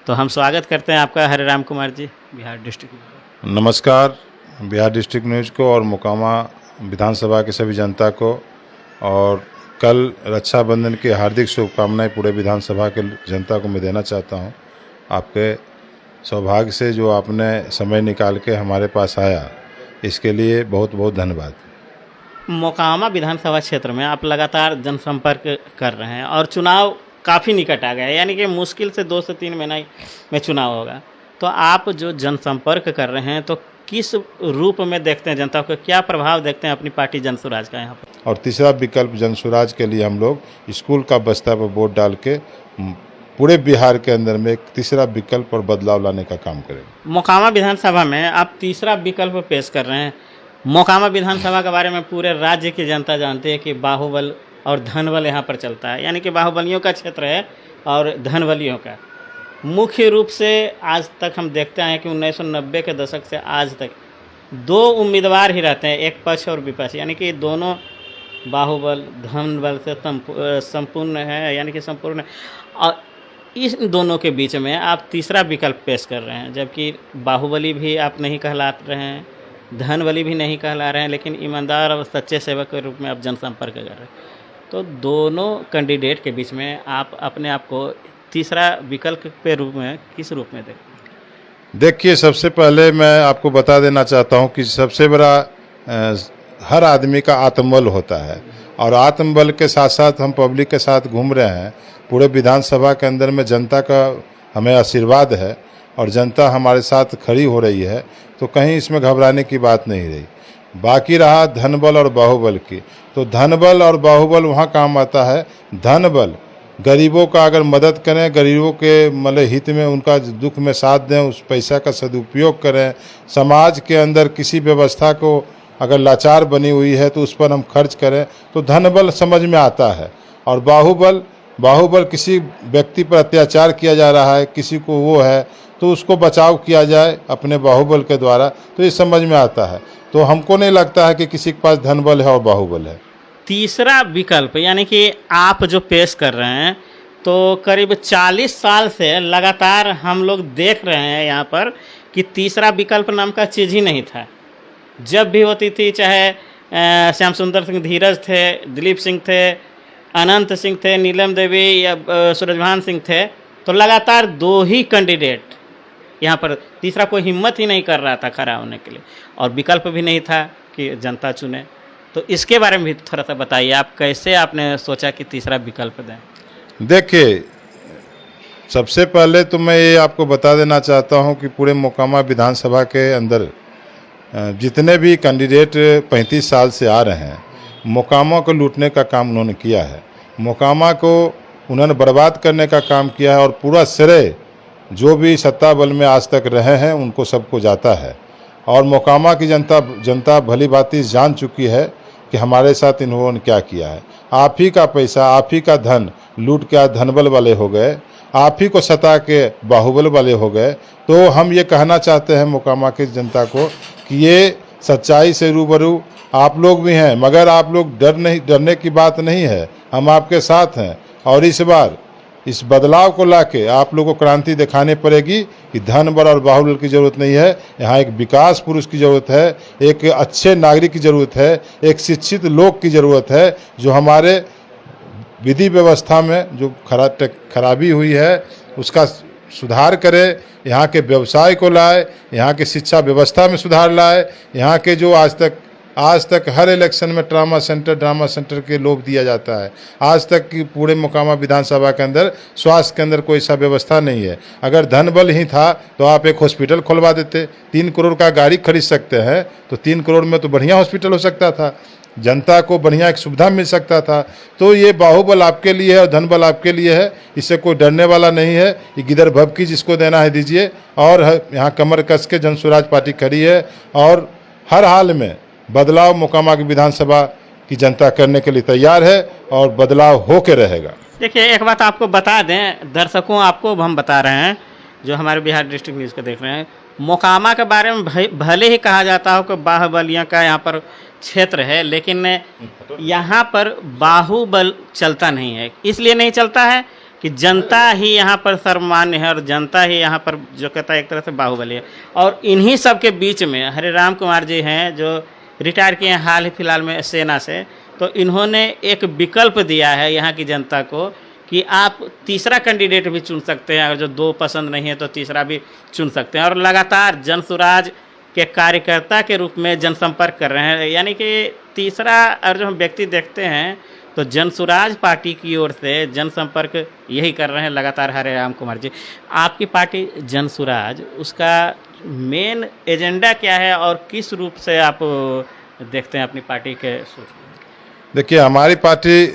तो हम स्वागत करते हैं आपका हरिराम कुमार जी, बिहार डिस्ट्रिक्ट। नमस्कार बिहार डिस्ट्रिक्ट न्यूज़ को और मोकामा विधानसभा के सभी जनता को, और कल रक्षाबंधन की हार्दिक शुभकामनाएं पूरे विधानसभा के जनता को मैं देना चाहता हूं। आपके सौभाग्य से जो आपने समय निकाल के हमारे पास आया, इसके लिए बहुत बहुत धन्यवाद। मोकामा विधानसभा क्षेत्र में आप लगातार जनसंपर्क कर रहे हैं और चुनाव काफ़ी निकट आ गया है, यानी कि मुश्किल से 2 से 3 महीना में चुनाव होगा। तो आप जो जनसंपर्क कर रहे हैं तो किस रूप में देखते हैं जनता को, क्या प्रभाव देखते हैं अपनी पार्टी जनसुराज का यहाँ पर? और तीसरा विकल्प जनसुराज के लिए हम लोग स्कूल का बस्ता पर वोट डाल के पूरे बिहार के अंदर में एक तीसरा विकल्प और बदलाव लाने का काम करेंगे। मोकामा विधानसभा में आप तीसरा विकल्प पेश कर रहे हैं। मोकामा विधानसभा के बारे में पूरे राज्य की जनता जानती है कि बाहुबल और धनबल यहाँ पर चलता है, यानी कि बाहुबलियों का क्षेत्र है और धनबलियों का। मुख्य रूप से आज तक हम देखते हैं कि 1990 के दशक से आज तक 2 उम्मीदवार ही रहते हैं, एक पक्ष और विपक्ष, यानी कि दोनों बाहुबल धनबल से संपूर्ण है, यानी कि संपूर्ण। और इस दोनों के बीच में आप तीसरा विकल्प पेश कर रहे हैं, जबकि बाहुबली भी आप नहीं कहला रहे हैं, धनबली भी नहीं कहला रहे हैं, लेकिन ईमानदार और सच्चे सेवक के रूप में आप जनसंपर्क कर रहे हैं। तो दोनों कैंडिडेट के बीच में आप अपने आप को तीसरा विकल्प के रूप में किस रूप में देखते हैं? देखिए, सबसे पहले मैं आपको बता देना चाहता हूं कि सबसे बड़ा हर आदमी का आत्मबल होता है, और आत्मबल के साथ साथ हम पब्लिक के साथ घूम रहे हैं। पूरे विधानसभा के अंदर में जनता का हमें आशीर्वाद है और जनता हमारे साथ खड़ी हो रही है, तो कहीं इसमें घबराने की बात नहीं रही। बाकी रहा धनबल और बाहुबल की, तो धनबल और बाहुबल वहाँ काम आता है। धनबल गरीबों का अगर मदद करें, गरीबों के मतलब हित में उनका दुख में साथ दें, उस पैसा का सदुपयोग करें, समाज के अंदर किसी व्यवस्था को अगर लाचार बनी हुई है तो उस पर हम खर्च करें, तो धनबल समझ में आता है। और बाहुबल किसी व्यक्ति पर अत्याचार किया जा रहा है, किसी को वो है, तो उसको बचाव किया जाए अपने बाहुबल के द्वारा, तो ये समझ में आता है। तो हमको नहीं लगता है कि किसी के पास धनबल है और बाहुबल है। तीसरा विकल्प यानी कि आप जो पेश कर रहे हैं, तो करीब 40 साल से लगातार हम लोग देख रहे हैं यहाँ पर कि तीसरा विकल्प नाम का चीज़ ही नहीं था। जब भी होती थी, चाहे श्याम सुंदर सिंह धीरज थे, दिलीप सिंह थे, अनंत सिंह थे, नीलम देवी या सूरजभान सिंह थे, तो लगातार 2 ही कैंडिडेट यहाँ पर, तीसरा कोई हिम्मत ही नहीं कर रहा था खड़ा होने के लिए, और विकल्प भी नहीं था कि जनता चुने। तो इसके बारे में भी थोड़ा सा बताइए, आप कैसे आपने सोचा कि तीसरा विकल्प दें? देखिए, सबसे पहले तो मैं ये आपको बता देना चाहता हूँ कि पूरे मोकामा विधानसभा के अंदर जितने भी कैंडिडेट 35 साल से आ रहे हैं, मोकामा को लूटने का काम उन्होंने किया है। मोकामा को उन्होंने बर्बाद करने का काम किया है, और पूरा श्रेय जो भी सत्ता बल में आज तक रहे हैं उनको सबको जाता है। और मोकामा की जनता भली भांति जान चुकी है कि हमारे साथ इन्होंने क्या किया है। आप ही का पैसा, आप ही का धन लूट के आज धनबल वाले हो गए, आप ही को सता के बाहुबल वाले हो गए। तो हम ये कहना चाहते हैं मोकामा की जनता को कि ये सच्चाई से रूबरू आप लोग भी हैं, मगर आप लोग डरने की बात नहीं है, हम आपके साथ हैं। और इस बार इस बदलाव को लाके आप लोगों को क्रांति दिखानी पड़ेगी कि धनबल और बाहुबल की ज़रूरत नहीं है। यहाँ एक विकास पुरुष की ज़रूरत है, एक अच्छे नागरिक की ज़रूरत है, एक शिक्षित लोग की ज़रूरत है, जो हमारे विधि व्यवस्था में जो खराबी हुई है उसका सुधार करे, यहाँ के व्यवसाय को लाए, यहाँ के शिक्षा व्यवस्था में सुधार लाए। यहाँ के जो आज तक हर इलेक्शन में ड्रामा सेंटर के लोभ दिया जाता है। आज तक की पूरे मोकामा विधानसभा के अंदर स्वास्थ्य के अंदर कोई सा व्यवस्था नहीं है। अगर धनबल ही था तो आप एक हॉस्पिटल खुलवा देते, 3 करोड़ का गाड़ी खरीद सकते हैं, तो 3 करोड़ में तो बढ़िया हॉस्पिटल हो सकता था, जनता को बढ़िया एक सुविधा मिल सकता था। तो ये बाहुबल आपके लिए है और धनबल आपके लिए है, इससे कोई डरने वाला नहीं है। ये गिदर भभकी जिसको देना है दीजिए। और यहाँ कमर कस के जनसुराज पार्टी खड़ी है, और हर हाल में बदलाव मोकामा की विधानसभा की जनता करने के लिए तैयार है, और बदलाव होके रहेगा। देखिए, एक बात आपको बता दें, दर्शकों आपको हम बता रहे हैं जो हमारे बिहार डिस्ट्रिक्ट न्यूज़ को देख रहे हैं, मोकामा के बारे में भले ही कहा जाता हो कि बाहुबलियों का यहाँ पर क्षेत्र है, लेकिन यहाँ पर बाहुबल चलता नहीं है। इसलिए नहीं चलता है कि जनता ही यहाँ पर सर्वमान्य है और जनता ही यहाँ पर जो कहता है एक तरह से बाहुबली है। और इन्हीं सब के बीच में हरिराम कुमार जी हैं जो रिटायर किए हैं हाल ही फिलहाल में सेना से, तो इन्होंने एक विकल्प दिया है यहाँ की जनता को कि आप तीसरा कैंडिडेट भी चुन सकते हैं, अगर जो दो पसंद नहीं है तो तीसरा भी चुन सकते हैं। और लगातार जनसुराज के कार्यकर्ता के रूप में जनसंपर्क कर रहे हैं, यानी कि तीसरा और जो हम व्यक्ति देखते हैं तो जनसुराज पार्टी की ओर से जनसंपर्क यही कर रहे हैं लगातार हरिराम कुमार जी। आपकी पार्टी जनसुराज, उसका मेन एजेंडा क्या है और किस रूप से आप देखते हैं अपनी पार्टी के सोच? देखिए, हमारी पार्टी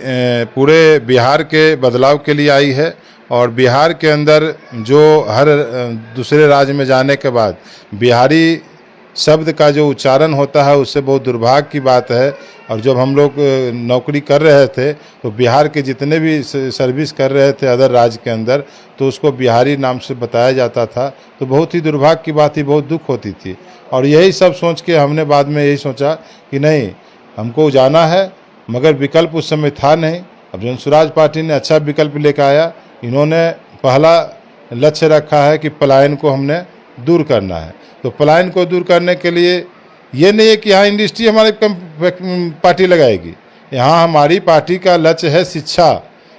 पूरे बिहार के बदलाव के लिए आई है और बिहार के अंदर जो हर दूसरे राज्य में जाने के बाद बिहारी शब्द का जो उच्चारण होता है उससे बहुत दुर्भाग्य की बात है। और जब हम लोग नौकरी कर रहे थे तो बिहार के जितने भी सर्विस कर रहे थे अदर राज्य के अंदर, तो उसको बिहारी नाम से बताया जाता था, तो बहुत ही दुर्भाग्य की बात थी, बहुत दुख होती थी। और यही सब सोच के हमने बाद में यही सोचा कि नहीं, हमको जाना है, मगर विकल्प उस समय था नहीं। अब जनसुराज पार्टी ने अच्छा विकल्प लेकर आया। इन्होंने पहला लक्ष्य रखा है कि पलायन को हमने दूर करना है। तो पलायन को दूर करने के लिए ये नहीं है कि यहाँ इंडस्ट्री हमारी पार्टी लगाएगी, यहाँ हमारी पार्टी का लक्ष्य है शिक्षा।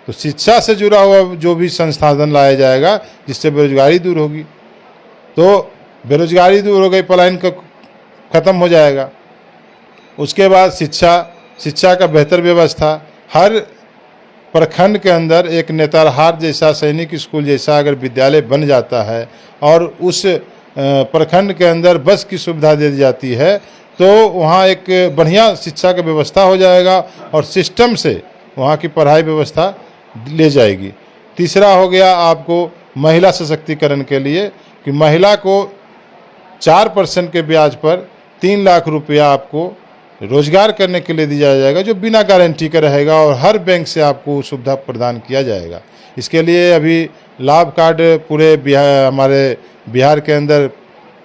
तो शिक्षा से जुड़ा हुआ जो भी संसाधन लाया जाएगा जिससे बेरोजगारी दूर होगी, तो बेरोजगारी दूर हो गई, पलायन का ख़त्म हो जाएगा। उसके बाद शिक्षा का बेहतर व्यवस्था, हर प्रखंड के अंदर एक नेतारहाट जैसा सैनिक स्कूल जैसा अगर विद्यालय बन जाता है और उस प्रखंड के अंदर बस की सुविधा दे दी जाती है, तो वहाँ एक बढ़िया शिक्षा का व्यवस्था हो जाएगा और सिस्टम से वहाँ की पढ़ाई व्यवस्था ले जाएगी। तीसरा हो गया आपको महिला सशक्तिकरण के लिए कि महिला को 4% के ब्याज पर 3 लाख रुपया आपको रोजगार करने के लिए दिया जाएगा, जो बिना गारंटी का रहेगा और हर बैंक से आपको सुविधा प्रदान किया जाएगा। इसके लिए अभी लाभ कार्ड पूरे हमारे बिहार के अंदर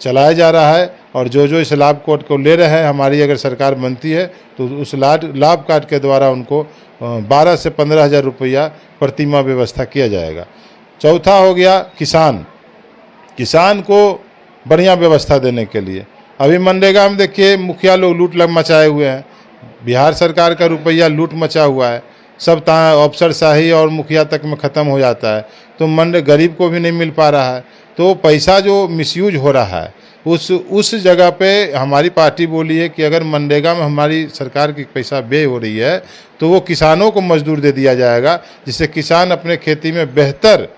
चलाया जा रहा है और जो इस लाभ कार्ड को ले रहे हैं, हमारी अगर सरकार बनती है तो उस लाभ कार्ड के द्वारा उनको 12 से 15 हज़ार रुपया प्रतिमाह व्यवस्था किया जाएगा। चौथा हो गया किसान को बढ़िया व्यवस्था देने के लिए। अभी मनरेगा में देखिए मुखिया लोग लूट मचाए हुए हैं, बिहार सरकार का रुपया लूट मचा हुआ है, सब अफसरशाही और मुखिया तक में ख़त्म हो जाता है, तो गरीब को भी नहीं मिल पा रहा है। तो पैसा जो मिसयूज हो रहा है उस जगह पे हमारी पार्टी बोली है कि अगर मनरेगा में हमारी सरकार की पैसा व्यय हो रही है तो वो किसानों को मजदूर दे दिया जाएगा, जिससे किसान अपने खेती में बेहतर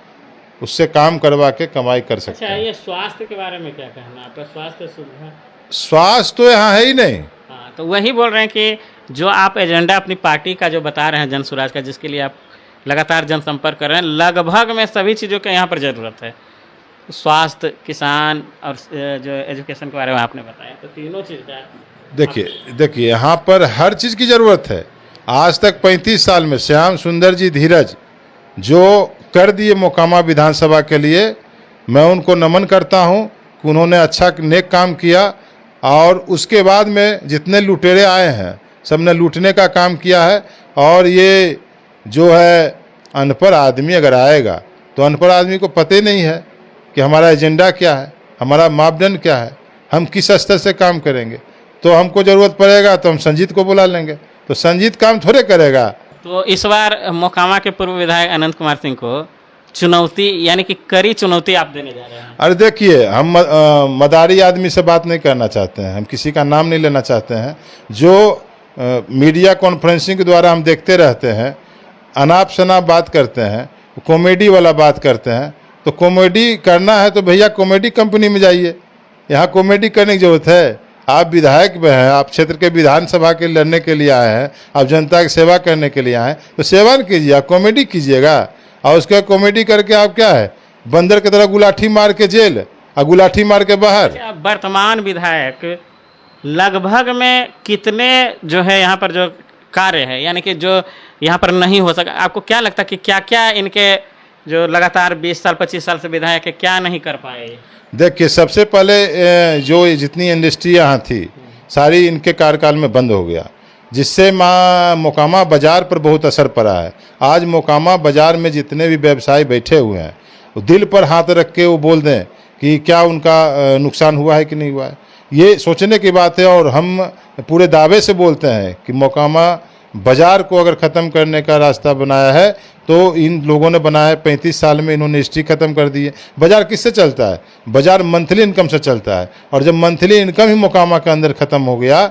उससे काम करवा के कमाई कर सकते हैं। ये स्वास्थ्य के बारे में क्या कहना है आपका? स्वास्थ्य सुविधा, स्वास्थ्य तो यहाँ है ही नहीं। हाँ, तो वही बोल रहे हैं कि जो आप एजेंडा अपनी पार्टी का जो बता रहे हैं जनसुराज का, जिसके लिए आप लगातार जनसंपर्क कर रहे हैं, लगभग में सभी चीज़ों की यहाँ पर ज़रूरत है। स्वास्थ्य, किसान और जो एजुकेशन के बारे में आपने बताया, तो तीनों चीज़ का देखिए यहाँ पर हर चीज़ की ज़रूरत है। आज तक 35 साल में श्याम सुंदर जी धीरज जो कर दिए मोकामा विधानसभा के लिए, मैं उनको नमन करता हूँ कि उन्होंने अच्छा नेक काम किया। और उसके बाद में जितने लुटेरे आए हैं सबने लूटने का काम किया है। और ये जो है अनपढ़ आदमी अगर आएगा तो अनपढ़ आदमी को पता ही नहीं है कि हमारा एजेंडा क्या है, हमारा मापदंड क्या है, हम किस स्तर से काम करेंगे। तो हमको ज़रूरत पड़ेगा तो हम संजीत को बुला लेंगे, तो संजीत काम थोड़े करेगा। तो इस बार मोकामा के पूर्व विधायक अनंत कुमार सिंह को चुनौती, यानी कि कड़ी चुनौती आप देने जा रहे हैं? अरे देखिए, हम मदारी आदमी से बात नहीं करना चाहते हैं, हम किसी का नाम नहीं लेना चाहते हैं। जो मीडिया कॉन्फ्रेंसिंग के द्वारा हम देखते रहते हैं, अनाप शनाप बात करते हैं, कॉमेडी वाला बात करते हैं, तो कॉमेडी करना है तो भैया कॉमेडी कंपनी में जाइए, यहाँ कॉमेडी करने की ज़रूरत है। आप विधायक में हैं, आप क्षेत्र के विधानसभा के लड़ने के लिए आए हैं, आप जनता की सेवा करने के लिए आए हैं, तो सेवा कीजिए, आप कॉमेडी कीजिएगा। और उसका कॉमेडी करके आप क्या है, बंदर की तरह गुलाठी मार के जेल और गुलाठी मार के बाहर। वर्तमान विधायक लगभग में कितने जो है यहाँ पर जो कार्य है, यानी कि जो यहाँ पर नहीं हो सका, आपको क्या लगता है कि क्या क्या इनके जो लगातार 20 साल 25 साल से विधायक है क्या नहीं कर पाए? देखिए, सबसे पहले जो जितनी इंडस्ट्री यहाँ थी सारी इनके कार्यकाल में बंद हो गया। जिससे मोकामा बाज़ार पर बहुत असर पड़ा है। आज मोकामा बाज़ार में जितने भी व्यवसायी बैठे हुए हैं वो दिल पर हाथ रख के वो बोल दें कि क्या उनका नुकसान हुआ है कि नहीं हुआ है। ये सोचने की बात है। और हम पूरे दावे से बोलते हैं कि मोकामा बाज़ार को अगर ख़त्म करने का रास्ता बनाया है तो इन लोगों ने बनाया है। 35 साल में इन्होंने हिस्ट्री ख़त्म कर दी है। बाज़ार किससे चलता है? बाज़ार मंथली इनकम से चलता है। और जब मंथली इनकम ही मोकामा के अंदर ख़त्म हो गया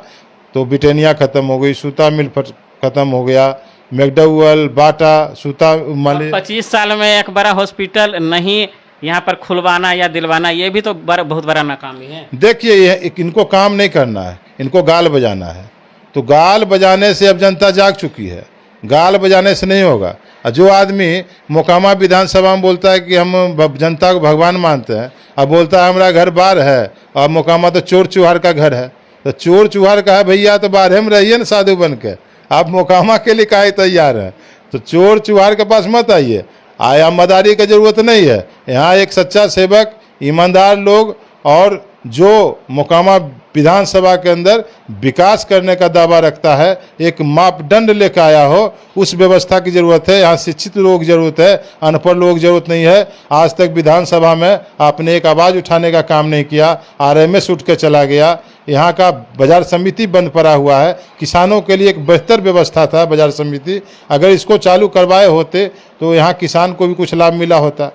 तो ब्रिटानिया ख़त्म हो गई, सूता मिल ख़त्म हो गया, मैकडॉवेल, बाटा, सूता माली। 25 साल में एक बड़ा हॉस्पिटल नहीं यहाँ पर खुलवाना या दिलवाना, ये भी तो बहुत बड़ा नाकामी है। देखिए, इनको काम नहीं करना है, इनको गाल बजाना है। तो गाल बजाने से अब जनता जाग चुकी है, गाल बजाने से नहीं होगा। और जो आदमी मोकामा विधानसभा में बोलता है कि हम जनता को भगवान मानते हैं, अब बोलता है हमारा घर बाहर है और मोकामा तो चोर चुहार का घर है। तो चोर चुहार का है भैया, तो बाहर में रहिए ना साधु बन के। आप मोकामा के लिए काहे तैयार हैं? तो चोर चुहार के पास मत आइए। आया मदारी की ज़रूरत नहीं है। यहाँ एक सच्चा सेवक, ईमानदार लोग और जो मोकामा विधानसभा के अंदर विकास करने का दावा रखता है, एक मापदंड लेकर आया हो, उस व्यवस्था की ज़रूरत है। यहाँ शिक्षित लोग की ज़रूरत है, अनपढ़ लोग की ज़रूरत नहीं है। आज तक विधानसभा में आपने एक आवाज़ उठाने का काम नहीं किया, RMS उठ के चला गया। यहाँ का बाजार समिति बंद पड़ा हुआ है। किसानों के लिए एक बेहतर व्यवस्था था बाजार समिति, अगर इसको चालू करवाए होते तो यहाँ किसान को भी कुछ लाभ मिला होता।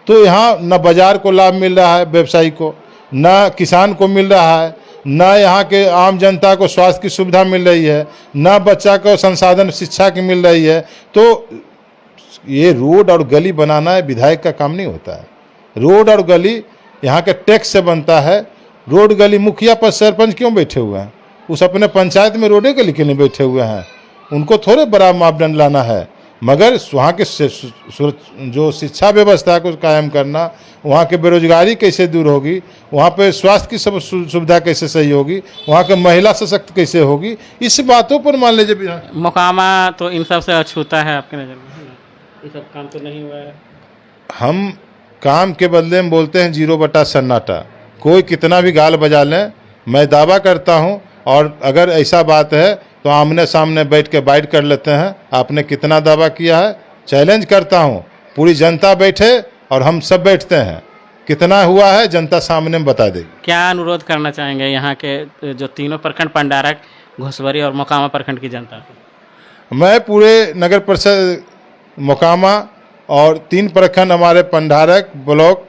तो यहाँ न बाजार को लाभ मिल रहा है, व्यवसायी को, न किसान को मिल रहा है, न यहाँ के आम जनता को स्वास्थ्य की सुविधा मिल रही है, न बच्चा को संसाधन शिक्षा की मिल रही है। तो ये रोड और गली बनाना है विधायक का काम नहीं होता है। रोड और गली यहाँ के टैक्स से बनता है। रोड गली मुखिया पर सरपंच क्यों बैठे हुए हैं? उस अपने पंचायत में रोडे गली के लिए बैठे हुए हैं। उनको थोड़े बड़ा मापदंड लाना है, मगर वहाँ के जो शिक्षा व्यवस्था को कायम करना, वहाँ के बेरोजगारी कैसे दूर होगी, वहाँ पे स्वास्थ्य की सब सुविधा कैसे सही होगी, वहाँ के महिला सशक्त कैसे होगी, इस बातों पर मान लीजिए मोकामा तो इन सब से अछूता है आपके नज़र में? ये सब काम तो नहीं हुआ है। हम काम के बदले में बोलते हैं 0 सन्नाटा। कोई कितना भी गाल बजा लें, मैं दावा करता हूँ, और अगर ऐसा बात है तो आमने सामने बैठ के बाइट कर लेते हैं। आपने कितना दावा किया है? चैलेंज करता हूँ, पूरी जनता बैठे और हम सब बैठते हैं, कितना हुआ है जनता सामने में बता देगी। क्या अनुरोध करना चाहेंगे यहाँ के जो तीनों प्रखंड पंडारक, घोसवरी और मोकामा प्रखंड की जनता को? मैं पूरे नगर परिषद मोकामा और 3 प्रखंड हमारे Pandarak block,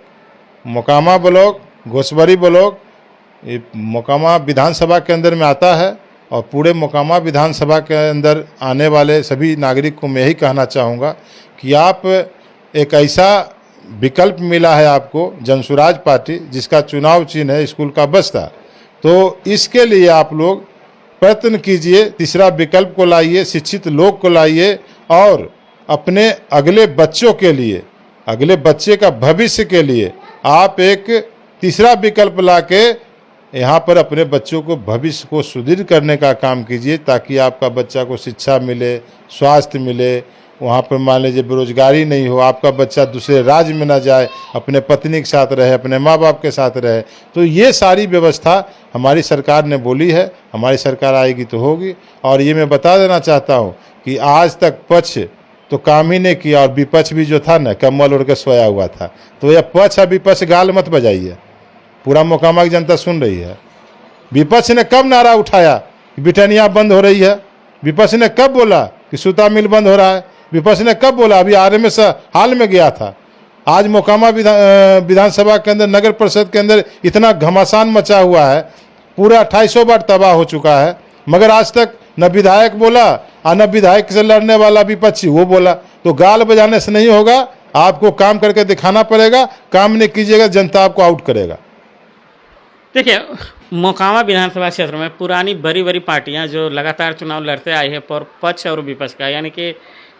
Mokama block, Ghoswari block, ये मोकामा विधानसभा के अंदर में आता है। और पूरे मोकामा विधानसभा के अंदर आने वाले सभी नागरिक को मैं यही कहना चाहूँगा कि आप एक ऐसा विकल्प मिला है आपको, जनसुराज पार्टी, जिसका चुनाव चिन्ह है स्कूल का बस्ता। तो इसके लिए आप लोग प्रयत्न कीजिए, तीसरा विकल्प को लाइए, शिक्षित लोग को लाइए और अपने अगले बच्चों के लिए, अगले बच्चे का भविष्य के लिए आप एक तीसरा विकल्प लाके यहाँ पर अपने बच्चों को भविष्य को सुदृढ़ करने का काम कीजिए, ताकि आपका बच्चा को शिक्षा मिले, स्वास्थ्य मिले, वहाँ पर मान लीजिए बेरोजगारी नहीं हो, आपका बच्चा दूसरे राज्य में ना जाए, अपने पत्नी के साथ रहे, अपने माँ बाप के साथ रहे। तो ये सारी व्यवस्था हमारी सरकार ने बोली है, हमारी सरकार आएगी तो होगी। और ये मैं बता देना चाहता हूँ कि आज तक पक्ष तो काम ही नहीं किया, और विपक्ष भी जो था ना, कम्बल ओढ़ के सोया हुआ था। तो यह पक्ष और विपक्ष गाल मत बजाइए, पूरा मोकामा की जनता सुन रही है। विपक्ष ने कब नारा उठाया कि ब्रिटानिया बंद हो रही है? विपक्ष ने कब बोला कि सूता मिल बंद हो रहा है? विपक्ष ने कब बोला? अभी RMS हाल में गया था। आज मोकामा विधानसभा के अंदर, नगर परिषद के अंदर इतना घमासान मचा हुआ है, पूरा 2800 बार तबाह हो चुका है, मगर आज तक न विधायक बोला और न विधायक से लड़ने वाला विपक्षी वो बोला। तो गाल बजाने से नहीं होगा, आपको काम करके दिखाना पड़ेगा। काम नहीं कीजिएगा, जनता आपको आउट करेगा। देखिए, मोकामा विधानसभा क्षेत्र में पुरानी बड़ी बड़ी पार्टियां जो लगातार चुनाव लड़ते आई है, पर पक्ष और विपक्ष का, यानी कि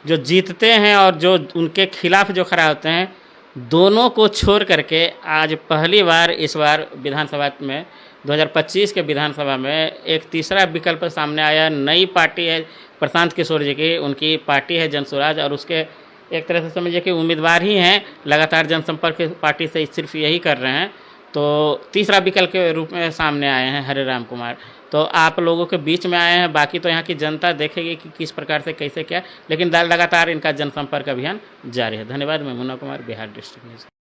जो जीतते हैं और जो उनके खिलाफ जो खड़ा होते हैं, दोनों को छोड़ करके आज पहली बार इस बार विधानसभा में 2025 के विधानसभा में एक तीसरा विकल्प सामने आया। नई पार्टी है प्रशांत किशोर जी की, उनकी पार्टी है जनसुराज, और उसके एक तरह से समझिए कि उम्मीदवार ही हैं, लगातार जनसंपर्क पार्टी से सिर्फ यही कर रहे हैं। तो तीसरा विकल्प के रूप में सामने आए हैं हरे राम कुमार। तो आप लोगों के बीच में आए हैं, बाकी तो यहाँ की जनता देखेगी कि किस प्रकार से कैसे क्या, लेकिन लगातार इनका जनसंपर्क अभियान जारी है। धन्यवाद। मैं मुन्ना कुमार, बिहार डिस्ट्रिक्ट न्यूज़।